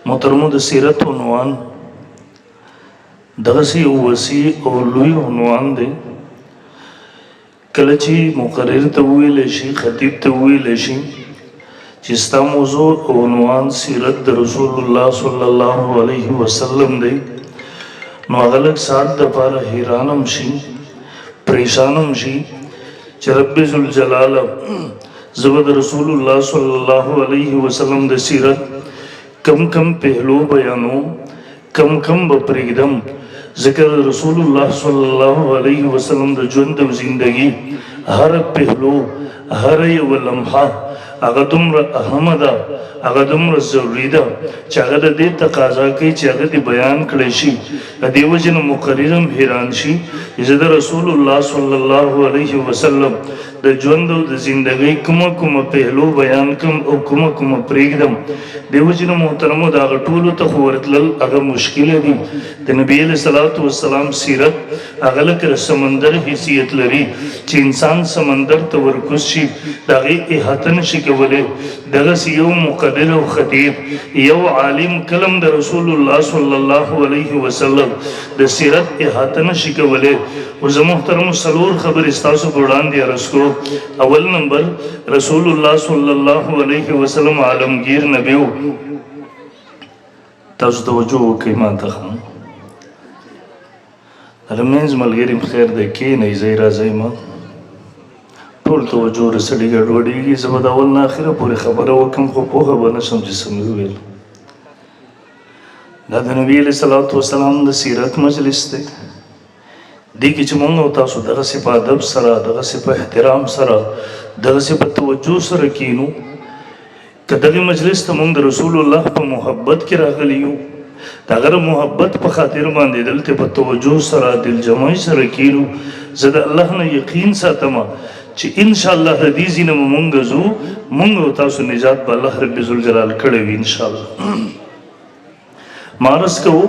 محترمو د سیرت عنوان دغه سی وسیع او لوی عنوان دی. کله چې مقرر ته ویل شي، خطیب ته ویل شي چې ستا موضوع او عنوان سیرت د رسول الله صلی الله علیه وسلم دی، نو هغه لږ ساعت دپاره حیرانم شي، پریشانم شي چې رب ذوالجلاله زه به د رسول الله صلی الله علیه وسلم د سیرت کم کم پهلو بیانو، کم کم به پرېږدم، ځکه د رسول الله صلی الله علیه وسلم د ژوند او زندګي هر پهلو، هر یوه لمحه هغه دومره اهمه ده، هغه دومره ضروري ده چې هغه د دې تقاضا کوي چې هغه دې بیان کړی شي. د دې وجې نه مقرر هم حیران شي چې زه د رسول الله صلی الله علیه وسلم د ژوند او د زندګۍ کومه پهلو بیان کړم او کومه پرېږدم. دې وجې نه محترمو د هغه ټولو ته خو ورتلل هغه مشکله دي. د نبي علیه صلات وسلام سیرت هغه لکه سمندر حیثیت لري چې انسان سمندر ته ورکوز شي د هغې احاطه نشي کولی. دغسې یو مقرر او خطیب، یو عالم کلم د رسول الله صلی الله علیه وسلم د سیرت احاطه نشي کولی. او زه محترمو څلور خبرې ستاسو په وړاندې عرض کوم. اول نمبر، رسول الله صلی الله علیه وسلم عالمگیر نبی و. تاسو توجه وکړئ ما ته ښه رمینځ ملګري م خیر دی، کښېنئ، ځئ راځئ ما ټول توجه رسړي ګډوډېږي. زه به د اول نه اخره پورې خبره وکړم خو پوهه به نه شم چې څه مې وویل. دا د نبي علیه صلات وسلام د سیرت مجلس دی. دې کې چې مونږ او تاسو دغسې په ادب سره، دغسې په احترام سره، دغسې په توجه سره کینو، که دغې مجلس ته مونږ د رسول الله په محبت کې راغلي یو، د هغه محبت په خاطر باندې دلته په توجه سره، دلجمعۍ سره کینو، زه د الله نه یقین ساتم چې انشاءالله د دې ځای نه به مونږ ځو، مونږ او تاسو نجات به الله رب ذوالجلال کړی وي انشاءالله. ما عرض کوو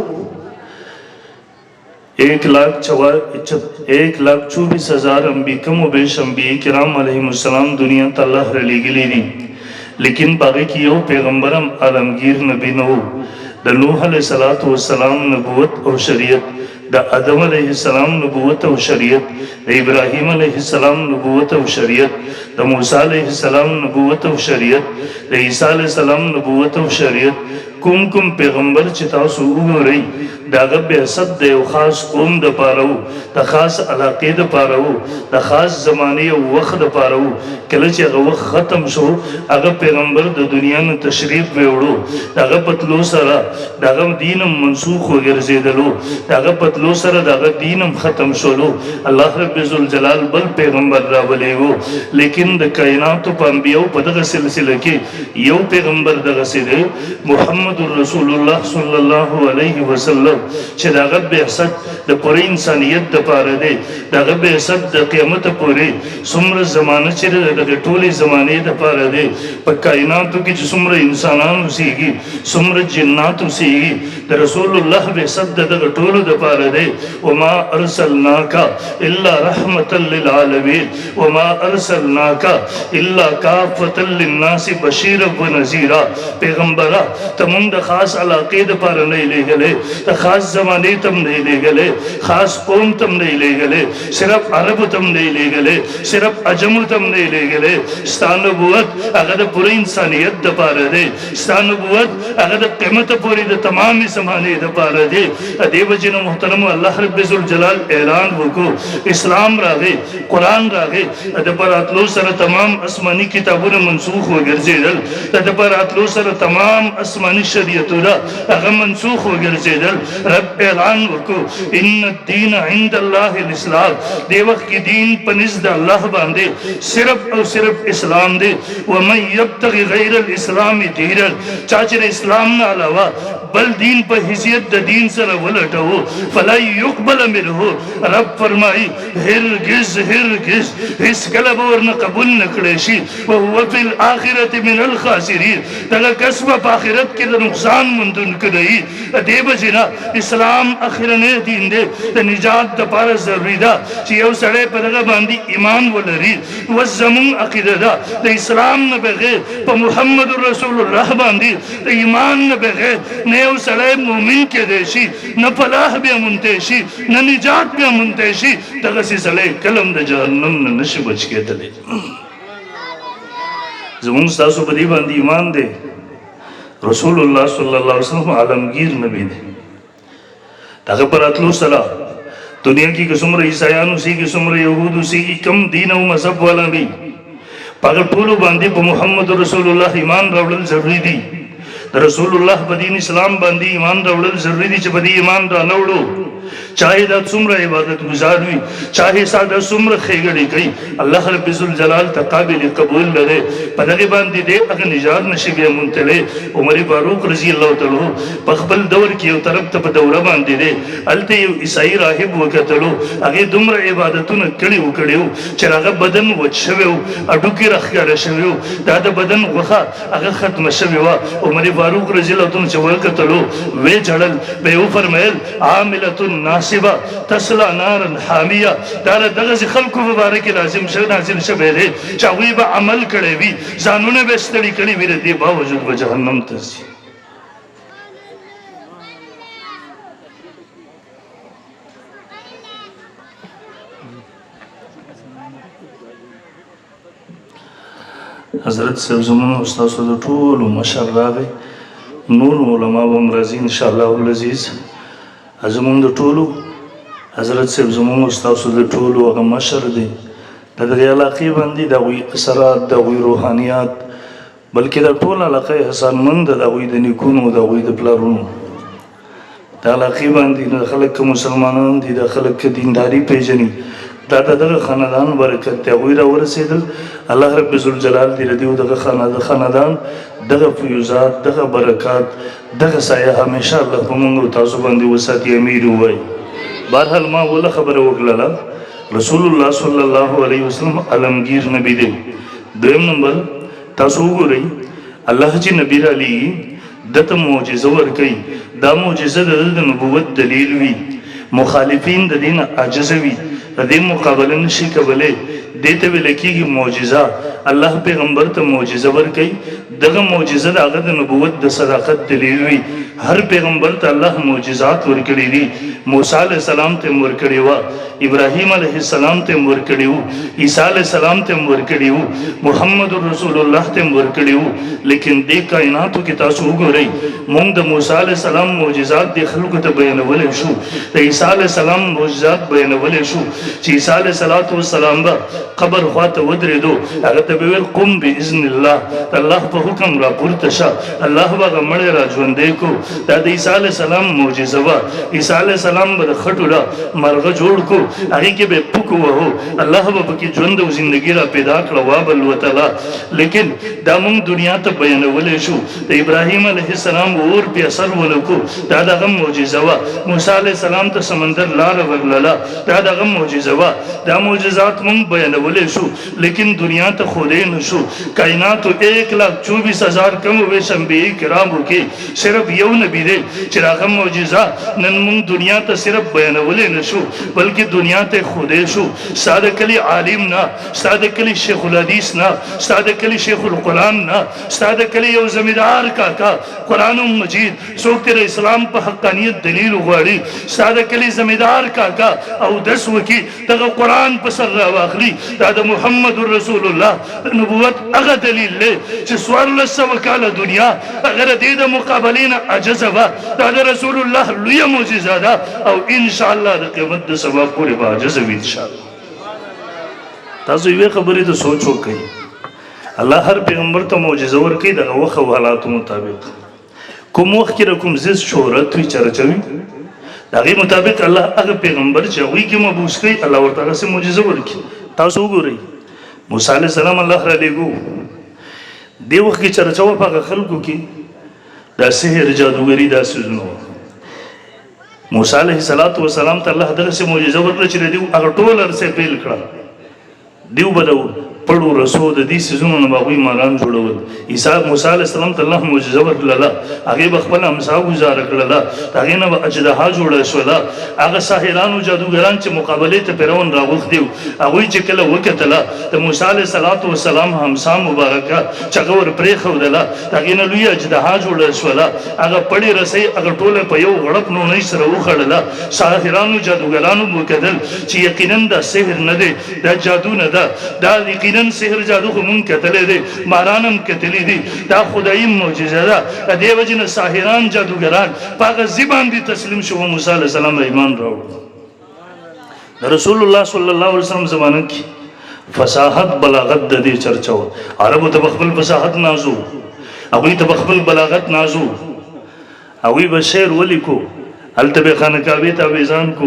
1,24,000 انبی کم و بیش انبیاء کرام علیہم السلام دنیا تا اللہ را لگلی دی، لیکن باقی کی یو پیغمبرم عالمگیر نبی نو. دا نوح علیہ السلام نبوت او شریعت، دا آدم علیہ السلام نبوت او شریعت، دا ابراہیم علیہ السلام نبوت او شریعت، دا موسیٰ علیہ السلام نبوت او شریعت، دا عیسیٰ علیہ السلام نبوت او شریعت. کوم پیغمبر چې تاسو وګورئ د هغه بعثت د یو خاص قوم دپاره و، د خاص علاقې دپاره و، د خاص زمانې او وخت دپاره و. کله چې هغه وخت ختم شو، هغه پیغمبر د دنیا نه تشریف ویوړو، د هغه پتلو سره د هغه دین هم منسوخ وګرځېدلو، د هغه پتلو سره د هغه دین هم ختم شولو. الله رب ذوالجلال بل پیغمبر راولی و، لیکن د کائناتو په انبیاو په دغه سلسله کې یو پیغمبر دغسې دی، محمد رسول الله صلی الله علیه وسلم، چې د هغه بعثت د پوره انسانیت دپاره دی. د هغه بعثت د قیامته پورې څومره زمانه چې د دغې ټولې زمانې دپاره دی. په کائناتو کې چې څومره انسانان اوسېږي، څومره جنات اوسېږي، د رسول الله بعثت د دغه ټولو دپاره دی. وما ارسلناک الا رحمة للعالمین وما ارسلناک الا کافة للناس بشیرا ونذیرا. پیغمبره ته مونږ د خاص علاقې دپاره نه یې لېږلی، د خاص زمانې ته هم نه یې لېږلی، خاص قوم ته هم نه یې لېږلی، صرف عربو ته هم نه یې لېږلی، صرف عجمو ته هم نه یې لېږلی. ستا نبوت هغه د پوره انسانیت دپاره دی، ستا نبوت هغه د قیامته پورې د تمامې زمانې دپاره دی. دې وجې نه محترمو الله رب ذوالجلال اعلان وکړو، اسلام راغی، قرآن راغی، د په راتلو سره تمام آسماني کتابونه منسوخ وګرځېدل، د په راتلو سره تمام آسماني شریعتونه هغه منسوخ وګرځېدل. رب اعلان وکړو ان الدین عند الله الاسلام. دې وخت کې دین په نزد الله باندې صرف او صرف اسلام دی. ومن یبتغي غیر الاسلام دینا، چا چې د اسلام نه علاوه بل دین په حیثیت د دین سره ولټو فلا یقبل منه. رب فرمایي هرگز هرگز هیڅ کله به ورنه قبول نه کړی شي. وهو فی الاخرة من الخاسرین. دغه کس په آخرت کې د نقصان موندونکو دی. دې وجې نه اسلام اخرنی دین دی. د نجات دپاره ضروري ده چې یو سړی په دغه باندې ایمان ولري. وزمون عقیده ده د اسلام نه بغیر په محمد رسول الله باندې د ایمان نه بغیر نه یو سړی مؤمن کېدی شي، نه فلاح بیا مونتی شي، نه نجات بیا مونتی شي. دغسې سړی کلم د جهنم نه نشي بچ کېدلی. زمونږ ستاسو په دې باندې ایمان دی. رسول الله صلی الله علیه وسلم عالمگیر نبی دی. دغه پر اتلو سره دنیا کې که څومره عیسایان اوسېږي، څومره یهود اوسېږي، کم دین او مذهب والا وي، په هغه ټولو باندې په محمد رسول الله ایمان راوړل ضروري دي. د رسول الله په دین اسلام باندې ایمان راوړل ضروري دي. چې په دې ایمان را نه وړو، چاہے دا څومره عبادت گزار وي، چاہے ساده څومره ښېګڼې کوي، الله رب ذوالجلال ته قابل قبول لري. په دغې باندې دی هغه نجات نشي بیا موندلی. عمر فاروق رضی الله تعالی په خپل دور کې یو طرف ته په دوره باندې دی، هلته یو عیسایي راهب وکتلو، هغې دومره عبادتونه کړي وو چې هغه بدن وچ شوی و، هډوکي راښکاره شوي وو، دا د بدن غوښه هغه ختمه شوې وه. عمر فاروق رضی الله تعالی چې وکتلو ویې ژړل، به یې وفرمیل عاملة ناصبه تصلا نارا حامیه. دا دغسې خلکو په باره کې نازل شوی دی چې هغوی به عمل کړی وي، ځانونه به یې ستړي کړي وي، د دې باوجود به جهنم ته ځي. حضرت صاحب زمونږ ستاسو د ټولو مشر راغی، نور علما به هم راځي انشاءالله العزیز. زمونږ د ټولو حضرت صاحب زمونږ ستاسو د ټولو هغه مشر دی. د دغې علاقې باندې د هغوی اثرات، د هغوی روحانیات، بلکې د ټول علاقه یې حسانمند ده، د هغوی د نیکونو، د هغوی د پلارونو. د علاقې باندې د خلک که مسلمانان دي، د خلک که دینداري پیژني، دا د دغه خاندان برکت دی. هغوی راورسېدل، الله رب ذوالجلال دې د دې دغه خاندان دغه فیوزات، دغه برکات، دغه سایه همیشه الله په موږ او تاسو باندې وساتي. امیر ووایي. بهرحال ما اوله خبره وکړله، رسول الله صلی الله علیه وسلم عالمگیر نبی دی. دویم نمبر تاسو وګورئ، الله چې نبی را لیږي دته معجزه ورکوي. دا معجزه د نبوت دلیل وي. مخالفین د دې نه عاجزه وي، د دې مقابله نشي کولی. دې ته ویل کېږي معجزه. الله پیغمبر ته معجزه ورکوي. دغه معجزه د هغه د نبوت د صداقت دلیل وي. هر پیغمبر ته الله معجزات ورکړي دي. موسی علیه السلام ته هم ورکړي وه، ابراهیم علیه السلام ته هم ورکړي وو، عیسی علیه السلام ته هم ورکړي وو، محمد رسول الله ته هم ورکړي وو. لیکن دې کائناتو کې تاسو وګورئ، موږ د موسی علیه السلام معجزات دې خلکو ته بیانولی شو، د عیسی علیه السلام معجزات بیانولی شو. چې عیسی علیه السلام به قبر خواته ودرېدو، هغه ته به ویل قم باذن الله، د الله په حکم راپورته شه، الله به هغه مړی را ژوندی کو. دا د عیسی علیه السلام معجزه وه. عیسی علیه السلام به د خټو را مرغه جوړ کو، هغې کې به یې پوک ووهو، الله به پکې ژوند او زندګي را پیدا کړه وابلوتله. لیکن دا موږ دنیا ته بیانولی شو. د ابراهیم علیه السلام اور پې اثر ونه کو، دا دغه معجزه وه. موسی علیه السلام ته سمندر لاره ورلله، دا دغه معجزه وه. دا معجزات موږ بیانولی شو، لیکن دنیا ته ښودی نه شو. کائناتو 1,24,000 کم ویش انبیاء کرامو کې صرف یو نبی دی چې هغه معجزه نن موږ دنیا ته صرف بیانولی نه شو، بلکې دنیا ته ښودی شو. ستا د کلي عالم نه، ستا د کلي شیخ الحدیث نه، ستا د کلي شیخ القرآن نه، ستا د کلي یو زمیندار کاکا قرآن مجید څوک تر اسلام په حقانیت دلیل غواړي، ستا د کلي زمیندار کاکا او دس وکي دغه قرآن په سر راواخلي. دا د محمد رسول الله نبوت هغه دلیل دی چې 1400 کاله دنیا هغه د دې د مقابلې نه عجزه وه. دا د رسول الله لویه معجزه ده او انشاءالله د قیامت د سبا پورې به عجزه وي انشاءالله. تاسو یوې خبرې ته سوچ وکړئ، الله هر پیغمبر ته معجزه ورکوي دغه وخت او حالاتو مطابق. کوم وخت کې کوم زیات شهرت وي، چرچه وي، د هغې مطابق الله هغه پیغمبر چې هغوی کې مبوس کوي الله ورته هغسې معجزه ورکړي. تاسو وګورئ، موسی علیه السلام الله را لېږو، دې وخت کې چرچه وه په هغه خلکو کې، د دا سحر جادوګری دا سيزونه موسی علیه السلام ته الله دغه معجزه ورکړه چې دیو هغه ټول ارسه پیل کړه دیو بدو پړو رسو د دې سيزونو نه باغوي ماران جوړول موسی علیه السلام ته الله معجزه ورکړه هغه بخپل امسا گزار کړل هغه نه اجدها جوړه شو هغه ساحرانو جادوګران چې مقابله ته پیرون راغوخ دیو هغه چې کله وکتله د موسی علیه السلام همسا مبارکه چغور پرې خو دله هغه نه لوی اجدها جوړه شو هغه پړې رسي هغه ټوله په یو غړپ نو نه سره وخړله ساحرانو جادوګرانو وکدل چې یقینا دا سحر نه دی دا جادو نه ده دا یقینا سحر جادو خو مونږ کتلې دي مارانم کتلې دي دا خدایي معجزه ده د دې وجنه ساحران جادوګران پاغه زبان دي تسلیم شو موسی علیه السلام ایمان راوړ رسول الله صلی الله علیه وسلم زمانه کې فصاحت بلاغت د دې چرچا عربو ته خپل فصاحت نازو هغه ته خپل بلاغت نازو هغه به شعر ولیکو التبه خانقاوی ته ویزان کو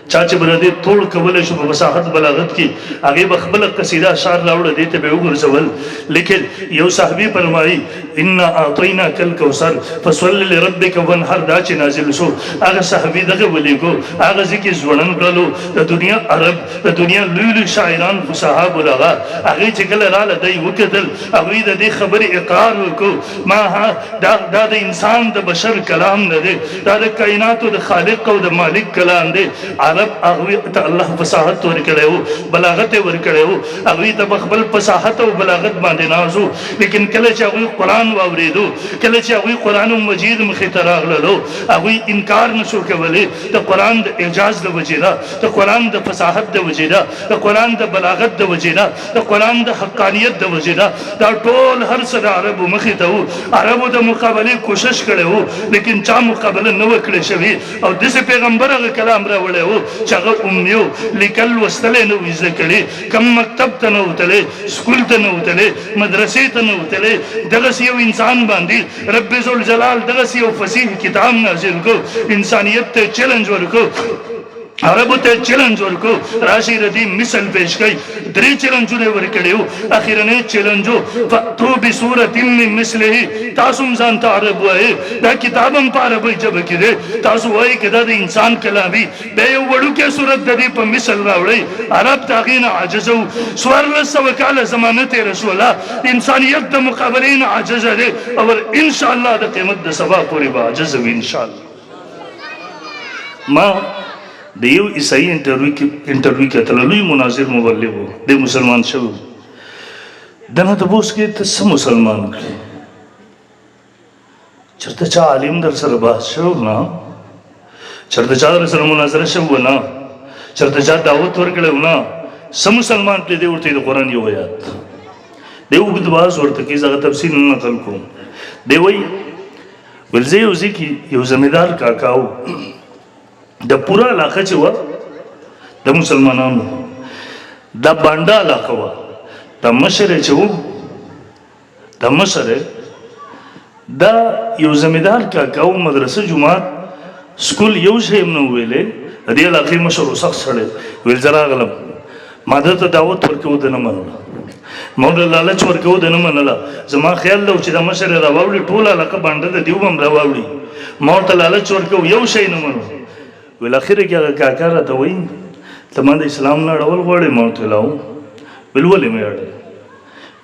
چاچ برده توڑ کول شو په فصاحت بلاغت کې هغه بخبل قصیده اشعار راوړل دي ته به وګرځول لیکن یو صحابي فرمایي ان اعطینا کل کوثر فصل لربک وانحر دا چې نازل شو هغه صحابي دغه ولیکو هغه ځکه ځوړن کړلو د دنیا عرب د دنیا لوی شاعران فصاحه بلغه هغه چې کله رااله دی وکدل هغه د دې خبرې اقرار وکړو ما دا د انسان د بشر کلام نه دی دا د کائنات د خالق او د مالک کلام دی عرب هغه ته الله فصاحت ورکړو بلاغت ورکړو هغه ته خپل فصاحت او بلاغت باندې نازو لیکن کله چې هغه قران واوریدو کله چې هغه قران مجید مخې ته راغلو هغه انکار نشو کولای د قران د اعجاز د وجیدا د قران د فصاحت د وجیدا د قران د بلاغت د وجیدا د قران د حقانیت د وجیدا دا ټول هر څه د عربو مخې ته عربو د مقابله کوشش کړو لیکن چا مقابله نه وکړي شوی او دغه پیغمبر هغه کلام راوړی وو چې هغه امیو لیکل وستل نه ویزه کړي کم مکتب ته نه وتلې سکول ته نه وتلې مدرسې ته نه وتلې دغه یو انسان باندې رب ذل جلال دغه یو فصیح کتاب نازل کو انسانیت ته چیلنج ورکو عربو ته چیلنج ورکو راشي ردی مثال پیش کړي درې چیلنجونه ورکړیو اخیرنه چیلنجو فتو بصورت من مثله تاسو ځان ته عرب وای دا کتابم په عربی جبه کړي تاسو وای کدا د انسان کلامي به یو وړو کې صورت د دې په مثال راوړي عرب تاغین عاجزو سوار سو کاله زمانه ته رسول الله انسانیت د مقابلین عاجز ده او ان شاء الله د قیامت د سبا پورې به عاجز وي ان شاء الله ما د یو عیسائی انټرویو کې تللوی مناظر مبلغ د مسلمان شو دنه ته بوس کې ته سم مسلمان کړي چرته چا عالم در سره بحث شو نه چرته چا در سره مناظره شو نه چرته چا دعوت ورکړو نه سم مسلمان ته دی ورته د قران یو آیات دی وګد باز ورته کې زغه تفصیل نه نقل کوم دی وای ولزه یو ځکه یو زمیدار کاکاو د پورا علاقه چې و د مسلمانانو د باندې علاقه و د مشره چې و د مشره دا یو زمیدار کاکاو مدرسه جماعت سکول یو شی نه ویلې د دې علاقې مشر وسخ سره ویل زرا غلم ماده ته دعوت ورکو د نه منله موږ لالچ ورکو د نه منله زما خیال لو چې د مشر راوړي ټول علاقه باندې د دیوبم راوړي مور ته لالچ ورکو یو شی نه منو ول اخر کې هغه کاکا راته وایي ته ما د اسلام نه اړول غواړې ما ورته لاو ول ولې مې اړې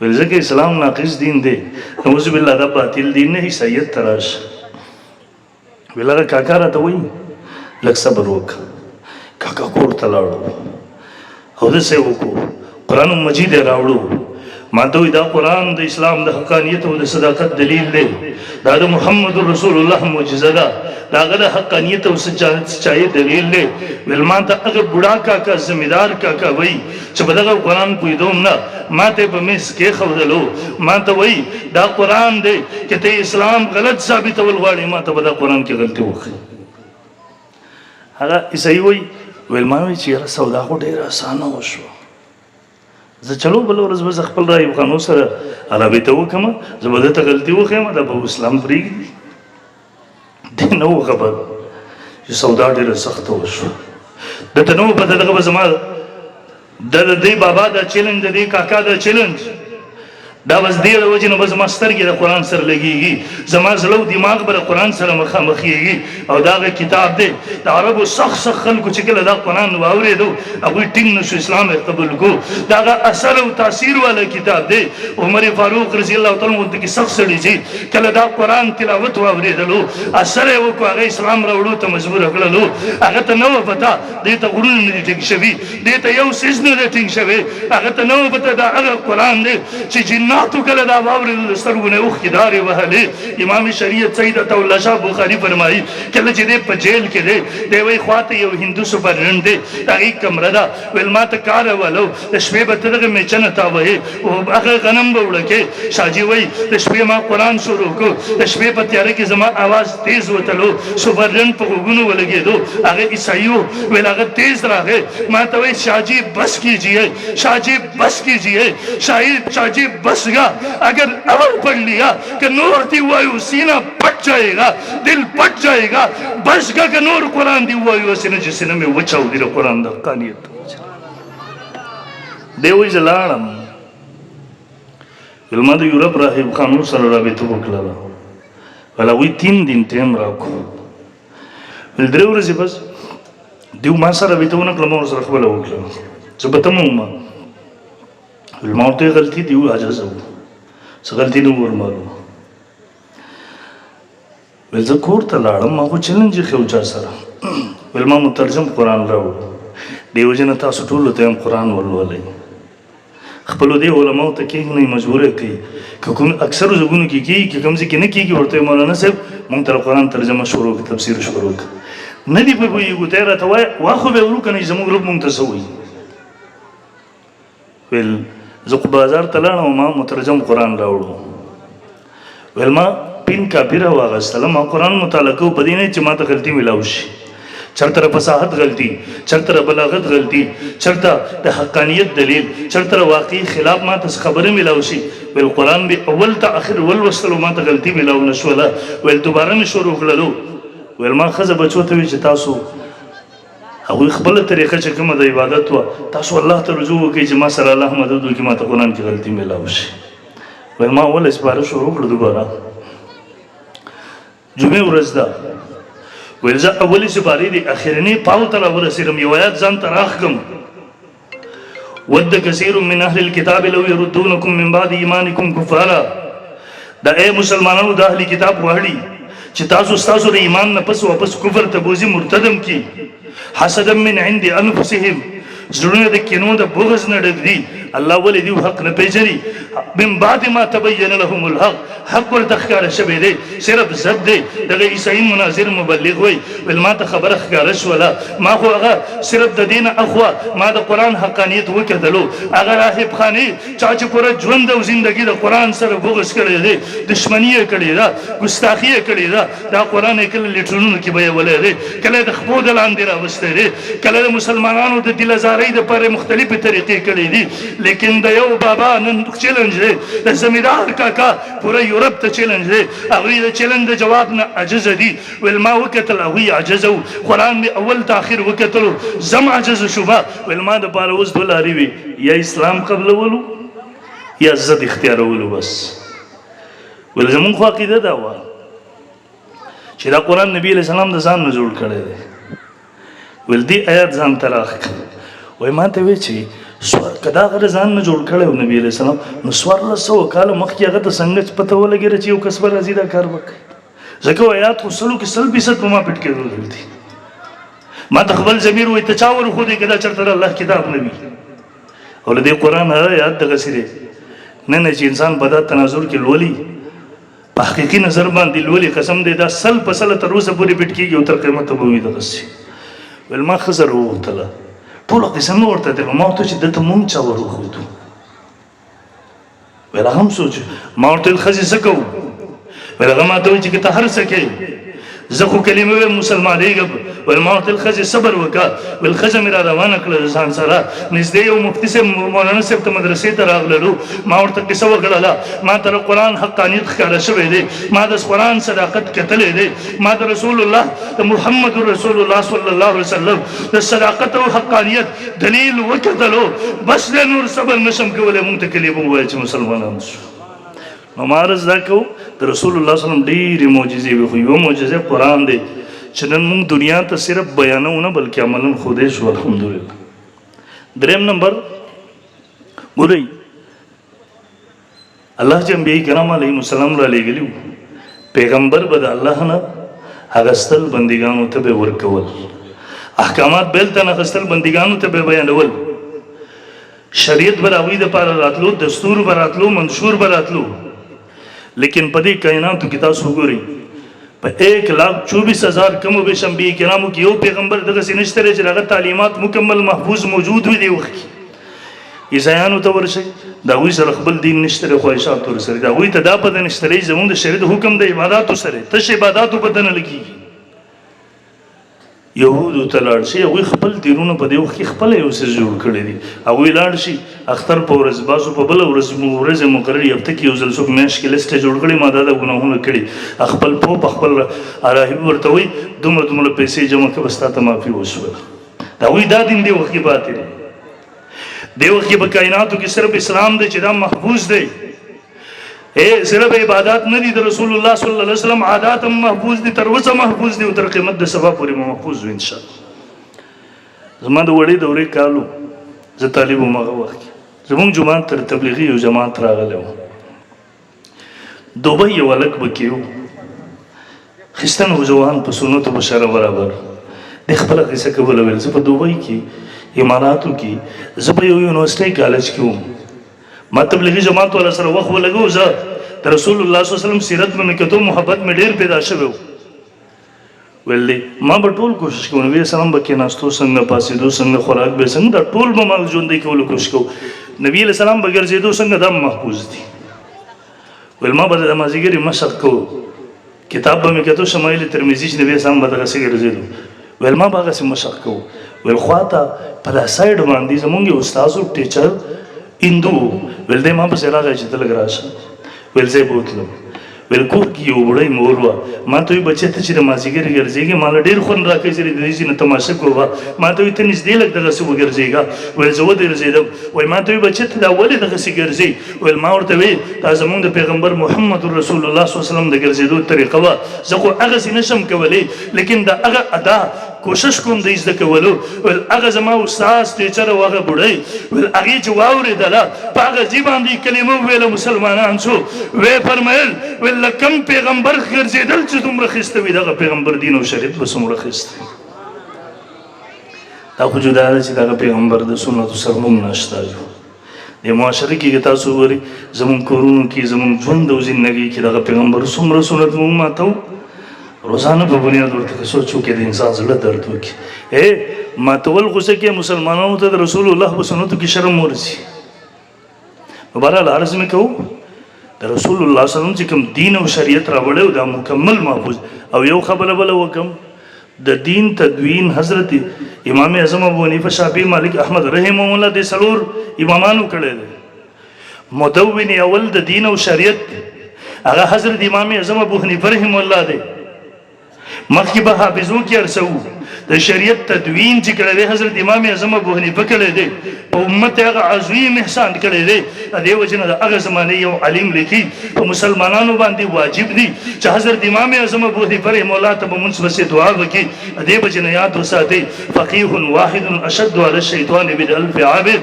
ول ځکه اسلام ناقص دین دی نعوذ بالله دا باطل دین نه عیسایت تراش ول هغه کاکا راته وایي لږ صبر وکړه کاکا کور ته لاړو او داسې وکړو قرآن مجید یې راوړو ما ته وایي دا قرآن د اسلام د حقانیت او د صداقت دلیل دی دا د محمد رسول الله معجزه ده دا هغه د حقانیت او سچایي دلیل دی ویل ما ته هغه بوډا کاکا زمیدار کاکا وایي چې په دغه قرآن پوهېدم نه ما ته په میز کېښودلو ما ته وایي دا قرآن دی که ته اسلام غلط ثابتول غواړې ما ته به دا قرآن کې غلطي وښیي هغه عیسایي وایي ویل ما وایي چې یاره سودا خو ډېره اسانه وشوه زه چلو بل ورځ به زه خپل رایب خانو سره عربي ته وکړم زه به دته غلطي وښیم دا به اسلام پرېږدي دی نه و خبر چې سودا ډېره سخته وشوه دته نه و پته دغه به زما د دې بابا دا چیلنج د دې کاکا دا چیلنج دا بس دې د وجې نه به زما سترګې د قرآن سره لګېږي، زما زړه او دماغ به د قرآن سره مخامخېږي. او دا هغه کتاب دی د عربو سخت خلکو چې کله دا قرآن واورېدو هغوی ټینګ نه شو اسلام یې قبول کو. دا هغه اثر او تاثیر والا کتاب دی. عمر فاروق رضی الله تعالی عنہ کې سخت سړي چې کله دا قرآن تلاوت واورېدلو اثر یې وکړو، هغه اسلام راوړو ته مجبور کړلو. هغه ته نه وه پته دې ته غرونه نه دي ټینګ شوي، دې ته یو څیز نه دی ټینګ شوی، هغه ته نه وه پته دا هغه قرآن دی چې جناتو کله دا واورېدل د سترګو نه اوښکې دارې وهلې. امام شریعت سید عطاءالله شاه بخاري فرمایي کله چې دی په جیل کې دی، دی وایي خواته یو هندو سپرنټ دی، د هغې کمره ده، ویل ما ته کار ولو د شپې به ته دغه میچنه تاوهې او هغه غنم به وړه کې. شاهجي وایي د شپې ما قرآن شروع کړو، د شپې په تیاره کې زما اواز تیز وتلو، سپرنټ په غوږونو ولګېدو، هغه عیسائی و، ویل هغه تیز راغی. ما ته وایي شاهجي بس کیجیے، شاهجي بس کیجیے، شاهجي بس گا، اگر اول پڑھ لیا کہ نور دی وایو سینہ پٹ جائے گا، دل پٹ جائے گا، بس گا کہ نور قرآن دی وایو سینہ جس سینہ میں وچاو دی قرآن دا قانیت دیوی زلالم. علماء دا یورپ راہب خانو سر رابطو بکلالا والا وی 3 دن ٹیم راکو ویل دریو رسی بس دیو ما سر رابطو نکلا مور سر خبالا وکلا زبتا موما ویل ماوتے غلطی دیو آجا سو سا غلطی نو ورمالو ویل زا کور تا لارم ما کو چلنجی خیو چا سرا ویل ما مترجم قرآن راو دیو جن تاسو ټولو ته هم قرآن ولولئ. خپلو دې علماو ته کېږي نه مجبوره کوي، که کوم اکثرو ځایونو کې کېږي که کوم ځای کې نه کېږي ورته وایي مولانا صاحب موږ ته قرآن ترجمه شروع کړه، تفسیر شروع کړه. نه دي پوهېږو ته یې راته وایه واخو به ورو که نه چې زموږ رب موږ ته څه وایي. ویل زه خو بازار ته لاړم ما مترجم قرآن راوړو. ویل ما پین کاپي راواغېستله، ما قرآن مطالعه کوو په دې نه چې ما ته غلطي میلاو شي، چرته فصاحت غلطی، چرته بلاغت غلطی، چرته د حقانیت دلیل، چرته واقعي خلاف ما ته خبره ملاو شي. ویل قرآن به اول تا اخر ولوستلو ما ته غلطي ملاو نشوله. ویل دوباره مې شروع کړلو. ویل ما ښځه بچو ته وی چې تاسو هغوی خپله طریقه چې کومه د عبادت وه تاسو الله ته رجوع وکړئ چې ما سره الله مدد وکړي ما ته قرآن کې غلطي ملاو شي. ویل ما اوله سپاره شروع کړه دوباره جمعې ورځ ده. ویل زه اولی سپارې د اخرنۍ پاو ته راورسېدم، یو آیات ځان ته راښ کړم ود کثیر من اهل الکتاب لو یردونکم من بعد ایمانکم کفارا. دا ای مسلمانانو د اهل کتاب غواړي چې تاسو ستاسو د ایمان نه پس واپس کفر ته بوځي مرتدم کی. حسدا من عند انفسهم زړونه د کینو د بغض نه ډک دي. الله ولې دیو حق نه پیژني. من بعد ما تبین لهم الحق، حق ورته ښکاره شوی دی، صرف ضد دی. دغه عیسائی مناظر مبلغ وی ویل ما ته خبره ښکاره شوله، ما خو هغه صرف د دې نه اخوا ما د قرآن حقانیت وکتلو. هغه راهب خانې چا چې پوره ژوند او زندګي د قرآن سره بغض کړی دی، دشمني یې کړې ده، ګستاخي یې کړې ده. دا قرآن یې کله لیټرونو کې بیولی دی، کله د خپو د لاندې راوستی دی، کله د مسلمانانو د دلزارۍ دپاره مختلفې طریقې کړې دي. لیکن د یو بابا نن چیلنج دی، د زمیدار کاکا پوره یورپ ته چیلنج دی، هغوی د چیلنج د جواب نه عجزه دي. ویل ما وکتل هغوی عجزه و، قرآن مې اول تا اخر وکتلو، زم عجزه شومه. ویل ما دپاره اوس دوه لارې وي، یا اسلام قبلولو یا ضد اختیارولو بس. ویل زمونږ خو عقیده دا وه چې دا قرآن نبي علیه السلام د ځان نه جوړ کړی دی. ویل دې آیات ځان ته راښ کړه. وایي ما ته وی چې که دا هغه ځان نه جوړ کړی و نبي علیه السلام نو 1400 کاله مخکې هغه ته څنګه پته ولګېده چې یو کس به راځي دا کار وکړي. ځکه آیات خو 100% په ما پټ کېدل دي. ما ته خپل ضمیر وایي ته چا ورښودی که دا چېرته د الله کتاب نه وي. او له دې قرآن هغه آیات دغسې دی نه نه چې انسان په دا تناظر کې لولي په حقیقي نظر باندې لولي، قسم دی دا 100% تر اوسه پورې پټ کېږي او تر قیامته به وي دغسې. ویل ما ښځه راووتله، ټوله قصه مې ورته دی، ما ورته چې دته مونږ چا ورښودو. ویل هغه هم سوچ، ما ورته ویل ښځې څه کوو؟ ویل هغه ما ته وایي چې که ته هر څه کوې زه خو کلمه ویم مسلمانېږم. ویل ما ورته ویل ښځې صبر وکړه. ویل ښځه مې را روانه کړه ځان سره، نږدې یو مفتي صاحب مولانا صاحب ته مدرسې ته راغللو. ما ورته قصه وکړله، ما ته د قرآن حقانیت ښکاره شوی دی، ما د قرآن صداقت کتلی دی، ما د رسول الله د محمد رسول الله صلی الله علیه وسلم د صداقت او حقانیت دلیل وکتلو. بس دی نور صبر نشم کولی، مونږ ته کلمه ووایه چې مسلمانان شو. عرض دا کو د رسول الله صلی الله علیه وسلم ډېرې معجزې وي، خو یوه معجزه قرآن دی چې نن موږ دنیا ته صرف بیانو نه بلکې عملاً ښودی شو. الحمدلله. دریم نمبر ګورئ، الله چې انبیاء کرام علیهم السلام را لېږلي وو، پیغمبر به د الله نه اخیستل بندګانو ته به ورکول، احکامات به هلته نه اخیستل بندګانو ته به بیانول، شریعت به د هغوی دپاره راتلو، دستور به راتلو، منشور به راتلو. لیکن په دې کائناتو کې تاسو وګورئ، په 1,24,000 کم و بیش انبیاء کرامو کې یو پیغمبر دغسې نشته دی چې د هغه تعلیمات مکمل محفوظ موجود وي. دې وخت کې عیسایانو ته ورشئ، د هغوی سره خپل دین نشته دی، خواهشات ورسره د هغوی ته دا پته نشته دی زموږ د شریعت حکم د عباداتو سره تش عباداتو پته نه لګېږي. یهودو ته لاړ شي، هغوی خپل دینونه په دې وخت کې خپله یو څه جوړ کړی دي. هغوی لاړ شي اختر په ورځ، باسو په بله ورځ مقررې هفته کې یو ځل څوک میاشت کې لیسټ جوړ کړي ما دا ګناهونه کړي، خپل پوپ خپل راهب ورته وایي دومره دومره پیسې جمع کړه به ستا ته معافي وشوه. د هغوی دا دین دې وخت کې پاتې دی. دې وخت کې په کائناتو کې صرف اسلام دی چې دا محفوظ دی. صرف عبادات نه دي، د رسول الله صلی الله علیه وسلم عادات هم محفوظ دي، تر اوسه محفوظ دي او تر قیامت د سبا پورې به محفوظ وي انشاءالله. زما د وړې دورې کالو زه طالب وم، هغه وخت کې زموږ جومات تر تبلیغي یو جماعت راغلی و، دوبۍ یو هلک به کې و، ښایسته نوجوان په سنتو بشره برابر. د خپله قصه کوله، ویل زه په دوبۍ کې اماراتو کې زه په یو یونیورسټۍ کالج کې وم، ما تبلیغي جماعت والا سره وخت ولګو، زه د رسول الله صلی الله علیه وسلم سیرت مې کتو، محبت مې ډېر پیدا شوی و. ویل دی ما به ټول کوشش کوم، نبي اسلام به کېناستو څنګه، پاڅېدو څنګه، خوراک به څنګه، دا ټول به ما ژوندی کولو کوشش کوو. نبي علیه السلام به ګرځېدو څنګه، دا محفوظ دي. ویل ما به د مازدیګرې مشق کوو، کتاب به مې کتو شمایل ترمذي چې نبي اسلام به دغسې ګرځېدو، ویل ما به هغسې مشق کوو. ویل خواته په دا سایډ باندې زمونږ یو استاد و ټیچر هندو، ویل دی ما پسې راغی چې ته لږ راشه. ویل زه یې بوتلم، ویل کور کې یو وړی مور وه، ما ته وایي بچې ته چې د مازدیګرې ګرځېږې ما له ډېر خوند راکوي چې د دې ځای نه تماشه کوه. ما ته وایي ته نږدې لږ دغسې وګرځېږه. ویل زه ودرېږېدم. وایي ما ته وایي بچې ته دا ولې دغسې ګرځې؟ ویل ما ورته وایي دا زموږ د پیغمبر محمد رسول الله صلی الله علیه وسلم د ګرځېدو طریقه وه، زه خو هغسې نشم کولی، لیکن د هغه ادا کوشش کوم د زده کولو. ویل هغه زما استاد ټیچر او هغه بوډۍ، ویل هغې چې واورېدله په هغه ځای باندې کلمه وویله، مسلمانان شو. ویې فرمیل ویل له کم پیغمبر ګرځېدل چې دومره ښایسته وي، دغه پیغمبر دین او شریعت به څومره ښایسته وي. دا خو جدا ده چې دغه پیغمبر د سنتو سره موږ ناشته یو. د معاشره کې تاسو وګورئ، زموږ کورونو کې، زموږ ژوند او زندګۍ کې دغه پیغمبر څومره سنت موږ ماتو. روزانه په بنیاد ورته که سوچ وکړي د انسان زړه درد وکړي. ماتول غوسه کې مسلمانانو ته د رسول الله په سنتو کې شرم ورځي. نو بهرحال عرض مې کوو د رسول الله صلی الله علیه وسلم چې کوم دین او شریعت راوړی و دا مکمل محفوظ. او یو خبره بله وکړم، د دین تدوین حضرت امام اعظم ابو حنیفه، شافعي، مالک، احمد رحمهم الله د څلور امامانو کړی دی. مدون اول د دین او شریعت هغه حضرت امام اعظم ابو حنیفه رحمه الله دی. مخکې به حافظو کې عرصه وو، د شریعت تدوین چې کړی دی حضرت امام اعظم ابو حنیفه کړی دی، په امت یې هغه عظیم احسان کړی دی. د دې وجې نه د هغه زمانې یو عالم لیکي په مسلمانانو باندې واجب دي چې حضرت امام اعظم ابو حنیفه رحمه الله ته به مونځ پسې دعا وکړي. د دې وجې نه یاد وساتئ، فقیه واحد اشد علی الشیطان من الف عابد.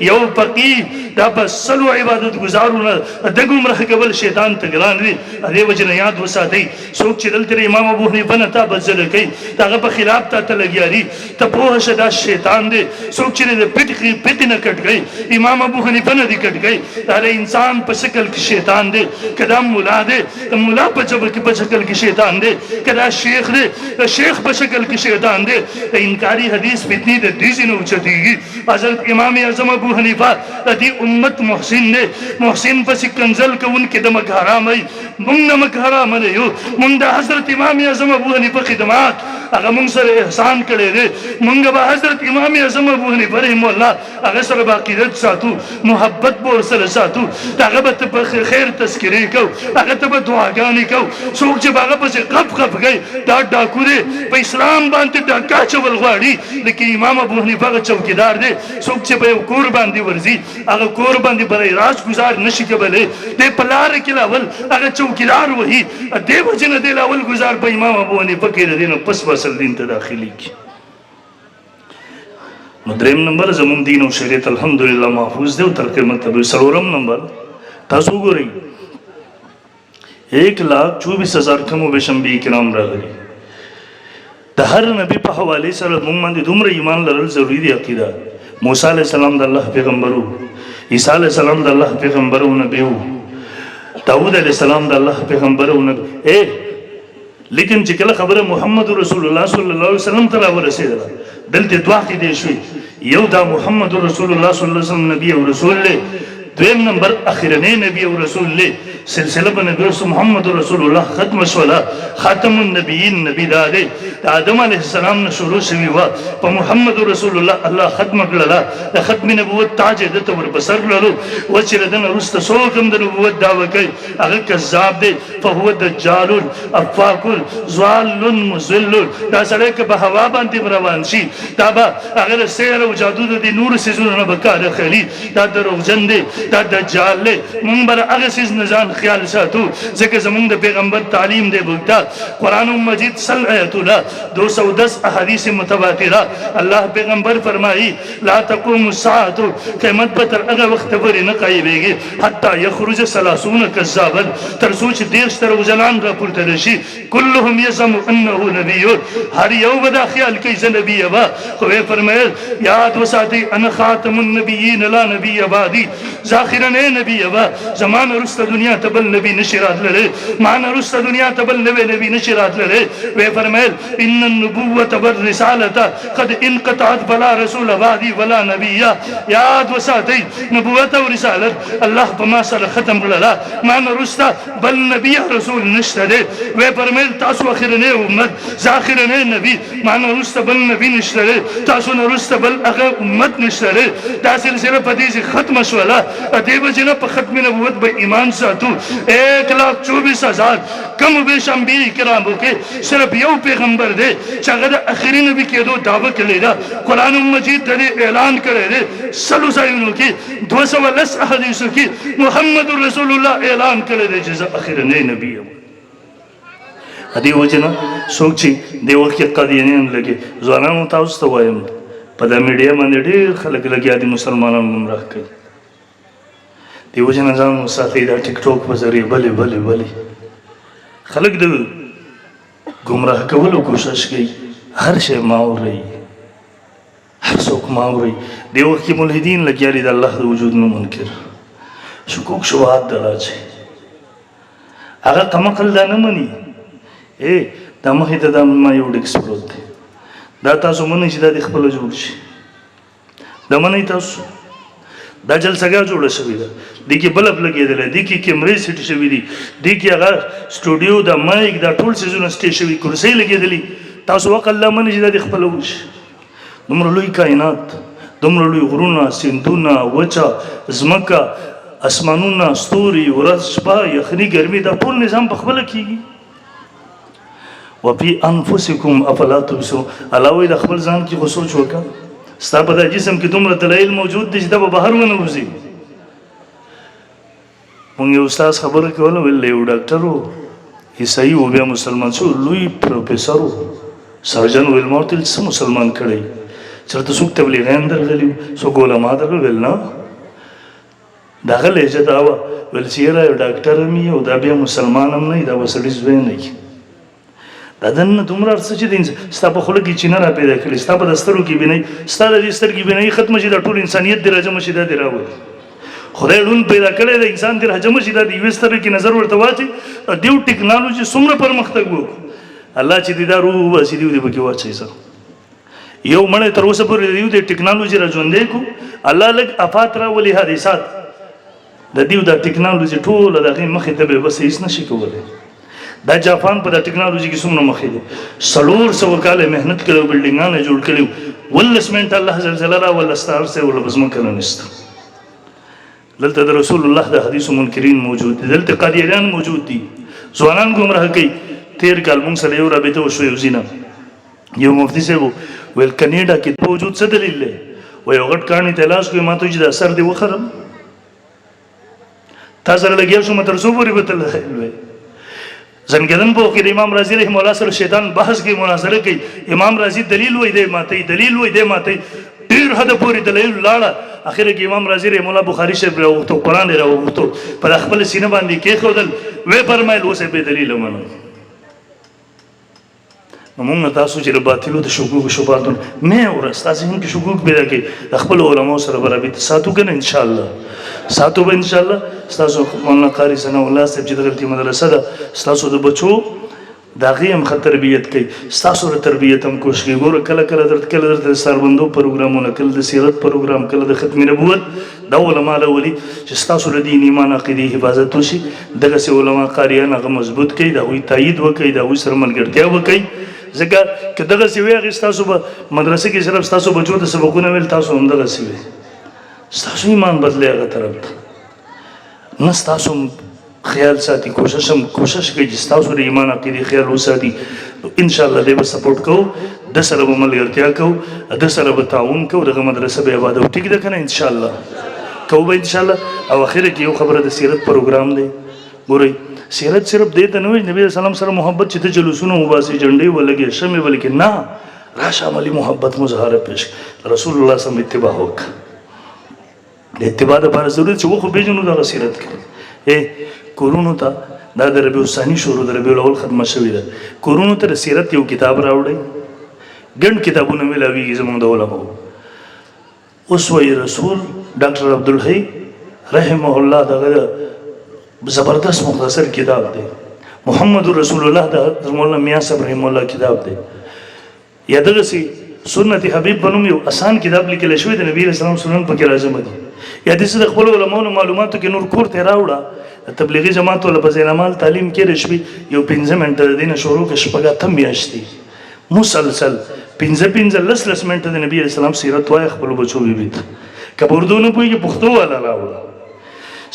یو فقیه دا په سلو عبادت ګزارونه د ګمراه کول شیطان ته ګران وي. د دې وجې نه یاد وساتئ، څوک چې دلته امام ابو حنیفه نه تا بدزله کوي، د هغه په خلاف تا لګیاري، ته پوه شه دا شیطان دی. څوک چې د پټې نه کټ کوي، امام ابو حنیفه نه دي کټ کوي، دا د انسان په شکل کې شیطان دی. که دا ملا دی، د ملا په شکل کې شیطان دی. که دا شیخ دی، د شیخ په شکل کې شیطان دی. د انکاري حدیث فتنې د دې ځای نه اوچتېږي. حضرت امام اعظم ابو حنیفه د دې امت محسن دی. محسن پسې کنځل کوونکي د مکه حرام وي، موږ نه مکه حرام نه یو، موږ د حضرت امام اعظم ابو حنیفه خدمات هغه موږ سره احسان کړی دی. موږ به حضرت امام اعظم ابو حنیفه رحمه الله هغه سره به عقیدت ساتو، محبت به ورسره ساتو، هغه به ته په خیر تذکرې کوو، هغه ته به دعاګانې کوو. څوک چې به هغه پسې غپ غپ کوي دا ډاکو دی، په اسلام باندې ډاکه اچول غواړي. لیکن امام ابو حنیفه هغه چوکیدار دی. څوک چې په یو کور باندې ورځي هغه کور باندې برای راز گزار نشي کولی. دی په لاره کې لاول هغه چوکیدار وهي، دې وجې نه دی لاول گزار په امام ابو حنیفه کې د دې نه پس به اصل دین ته داخلېږي. نو دریم نمبر زمونږ دین او شریعت الحمدلله محفوظ دی او تر قیامت به. څلورم نمبر تاسو وګورئ 1,24,000 کم و بیش انبیاء کرام راغلي. د هر نبی په حواله سره موږ باندې دومره ایمان لرل ضروري دی. عقیده موسی علیه السلام د الله پیغمبر و، عیسی علیه السلام د الله پیغمبر او نبی و، داود علیه السلام د الله پیغمبر او نبی. لیکن چې کله خبره محمد رسول الله صلی الله علیه وسلم ته راورسېدله دلته دوه عقیدې شوې. یو دا محمد رسول الله صلی الله علیه وسلم نبی او رسول دی. دویم نمبر اخرنی نبی او رسول دی. سلسله په نبی رسول محمد رسول الله ختم شوله. خاتم النبیین نبی دا دی. د آدم علیه السلام نه شروع شوي وه، په محمد رسول الله الله ختمه کړله. د ختم نبوت تاج یې دته ور په سر کړلو. و چې د ده نه وروسته څوک هم د نبوت دعوه کوي هغه کذاب دی. فهو دجال افاک ضال مضل. دا سړی که په هوا باندې روان شي دا به هغه د سحر او جادو د دې نورو څیزونو نه به کار اخلي. دا دروغجن دی، دا دجال دی. مونږ به د هغه څیز نه ځان خیال ساتو ځکه زمونږ د پیغمبر تعلیم دی بوږده. قرآن مجید 100 آیتونه 210 احادیث متواتره. الله پیغمبر فرمایي لا تقوم الساعة قیامت به تر هغه وخته پورې نه قایمېږي حتی یخرج 30 کذابا تر څو چې 30 دروغجنان راپورته راشي. كلهم يزعم انه نبي. هر یو به دا خیال کوي زه نبي یم. خو یې فرمایل یاد وساتئ انا خاتم النبیین لا نبی بعدي. ذاخرنی نبی یم، زمان وروسته دنیا ته بل نبی نشي راتللی، ما نه وروسته دنیا ته بل نوی نبی نشي راتللی. ویې فرمایل ان النبوة والرسالة قد انقطعت فلا رسول بعدي ولا نبي. یاد وساتئ نبوت او رسالت الله په ما سره ختم کړله، ما نه وروسته بل نبی رسول نشته دی. ویې فرمایل تاسو اخرنی امت، زه اخرنی نبی، ما نه وروسته بل نبی نشته دی، تاسو نه وروسته بل هغه امت نشته دی. دا سلسله په دې ختمه شوله. دې وجې نه په ختم نبوت به ایمان ساتو. 1,24,000 کم و بیش انبیاء کرامو کې صرف یو پیغمبر دی چې هغه د آخري نبی کېدو دعوه کړې ده. قرآن مجید د دې اعلان کړی دی. 100 ځایونو کې 210 احادیثو کې محمد رسول الله اعلان کړی دی چې زه آخرنی نبی یم. دې وجې نه څوک چې دې وخت کې قادیانیان لګي ځوانانو تاسو ته وایم په دا میډیا باندې ډېر خلک لګیا دي مسلمانان ګمراه کوي. دې وجې نه ځان وساتئ دا ټیک ټاک په ذریعه بلې خلک د ګمراه کولو کوشش کوي. هر شی ما اورئ، هر څوک ما اورئ. دې وخت کې ملحدین لګیا دي د الله د وجود نه منکر شکوک شبهات دراځي. هغه کمقل دا نه مني دا مخې ته دا ما یو ډکس پروت دی، دا تاسو منئ چې دا د خپله جوړ شي. دا منئ تاسو دا جلسګاه جوړه شوې ده، دې کې بلب لګېدلی، دې کې کیمرې سیټ شوي دي، دې کې هغه سټوډیو دا مایک دا ټول څیزونه سټې شوي، کرسۍ لګېدلي. تاسو عقل لا منئ چې دا د خپله وشي. دومره لوی کائنات، دومره لوی غرونه، سیندونه، وچه ځمکه، اسمانونه، ستوري، ورځ شپه، یخني ګرمي، دا ټول نظام په خپله کېږي. وفي انفسکم افلا تبصرون. الله وایي د خپل ځان کې خو سوچ وکړه. ستا په دا جسم کې دومره دلایل موجود دي چې دا به بهر ونه وځي. مونږ یو استاد خبره کوله، ویل یو ډاکټر و، عیسائی و، بیا مسلمان شو، لوی پروفیسر و، سرجن. ویل ما ورته څه مسلمان کړی؟ چېرته څوک تبلیغیان درغلي وو، څوک علما درغلي؟ ویل نه، د هغه لهجه دا وه. ویل چې یاره یو ډاکټر هم یې او دا بیا مسلمان هم نه وي، دا به سړي زوی نه وي. دا دننه دومره ارڅه چې د ستا په خوله کې چینه را پیدا کړي، ستا په د سترګو کې بینایي، ستا د دې سترګې بینایي ختمه شي، دا ټول انسانیت دې راجمع شي، دا دې راولي. خدای ړوند پیدا کړی د انسان دې راجمع شي، دا د یوې سترګې کې نظر ورته واچوي. دیو ټکنالوژي څومره پرمختګ وکړو، الله چې دې دا روح وباسي دیو دې پکې واچوي. څه یو مړی تر اوسه پورې دیو دې ټکنالوژي را ژوندی کړو. الله لږ افات راولي، حادثات، د دیو دا ټکنالوژي ټوله د هغې مخې ته به بس هېڅ نه شي کولی. دا جاپان په د ټکنالوژي کې څومره مخکې دی 400 کاله محنت کړو بلډینګانه جوړ کړي ولس منټ الله زلزله را ولا ستار سه ولا بزم کنه نست دلته د رسول الله د حدیث منکرین موجود دي دلته قادیان موجود دي ځوانان گمراه کوي تیر کال مونږ سره یو رابطه وشو یو زینا یو مفتی صاحب ویل کنیډا کې موجود څه دلیل دی و یو غټ کانی تلاش کوي ماته چې د اثر دی وخرم تاسو لګیا شو متر سو پوری بتل وي زنګدن په کې امام رازي رحم الله سره شیطان بحث کې مناظره کوي امام رازي دلیل وای دی ماته دلیل وای دی ماته ډیر حد پوری دلیل لاړه اخر کې امام رازي رحم الله بخاري شریف راوته قران راوته په خپل سینه باندې کې خودل وې فرمایل اوسه به دلیل ومنه موږ تاسو چې باطلو د شکوک شوباتون مې ورستا ذهن کې شکوک پیدا کې د خپل علماء سره برابر ساتو کنه ان شاء الله ساتو به ان شاء الله تاسو مولانا قاری ثنا الله صاحب چې د غلطي مدرسه ده تاسو د بچو دا غیم خطر تربیت کوي تاسو ر تربیت هم کوشش کوي ګور کله کله درته سربندو پروګرامونه کله د سیرت پروګرام کله د ختم نبوت دا علماء ولي چې تاسو ر دین ایمان عقیده حفاظت وشي دغه سي علماء قاریان هغه مضبوط کوي دا وی تایید وکړي دا وی سره ملګرتیا وکړي ځکه که دغه سی وی تاسو به مدرسې کې صرف تاسو بچو ته سبقونه ویل تاسو هم دغه سی وی تاسو ایمان بدلې هغه طرف ته نه تاسو خیال ساتي کوشش کوي چې تاسو د ایمان عقیده خیال وساتي ان شاء الله دې به سپورټ کوو د سره به ملګرتیا کوو د سره به تعاون کوو دغه مدرسه به آباد او ټیک ده کنه ان شاء الله کوو به ان شاء الله او اخر کې یو خبره د سیرت پروګرام دی ګورئ سیرت صرف دې ته نه وي نبی اسلام سره محبت چې ته جلوسونه مباسي جنډې ولګي شمه ولکه نه راشه عملی محبت مظاهره پیش رسول الله صلی الله علیه وسلم اتباع وک د اتباع لپاره ضروري چې وخو بیجنو د سیرت کې کورونو ته دا د ربیع الثانی شروع د ربیع الاول ختمه شوې ده کورونو ته سیرت یو کتاب راوړی ګڼ کتابونه ملاویږي زموږ د علماء اوس وایي رسول ډاکټر عبدالحی رحمه الله دغه زبردست مختصر کتاب دی محمد رسول الله د مولانا میاں صاحب رحم الله کتاب دی یا دغه سي سنت حبیب بنوم یو آسان کتاب لیکل شوی د نبی رسول الله سنن پکې راځم دي یا د څه خپل علماء معلوماتو کې نور کور ته راوړه تبلیغي جماعت ول په زینمال تعلیم کې رشوي یو 15 منټه د دینه شروع کې شپږه تم میاشتي مسلسل 15 لس منټه د نبی رسول الله سیرت وای خپل بچو وی کبردونه پوي کې پښتو والا راوړه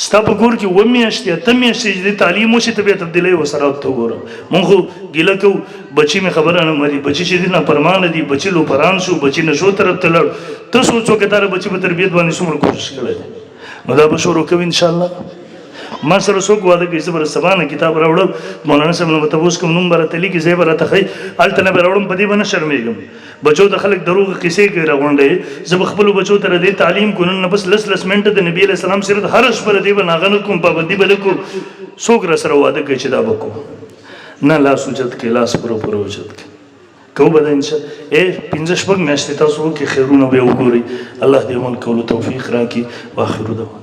ستا په کور کې و میاشتې ته میاشتې د تعلیم وشي ته به تبدیلی وسره ته وګوره مونږ ګیله کوو بچی مې خبره نه مري بچی چې دې نه پرمانه دي بچی لو پران شو بچی نشو طرف ته لړ ته سوچو کې تاره بچی په تربیت باندې څومره کوشش کړی نو دا به شروع کوو ان شاء الله ما سره څوک واده کوي زبر سبانه کتاب راوړم مولانا صاحب نو تاسو کوم نوم برته لیکي زبر ته خي الته نه راوړم په دې باندې شرمېږم بچو د خلک دروغ قصې کوي راغونډې زب خپل بچو ته دې تعلیم کولن نه بس لس منټه د نبی له سلام سره هر شپه دې بناغنه کوم پابندي بل کو څوک را سره واده کوي چې دا وکړو نه لا سوچت کې لاس پرو وچت کې کو بده ان شاء الله 15 میاشتې تاسو کې خیرونه به وګوري الله دې مون کولو توفیق راکړي واخر دعوانا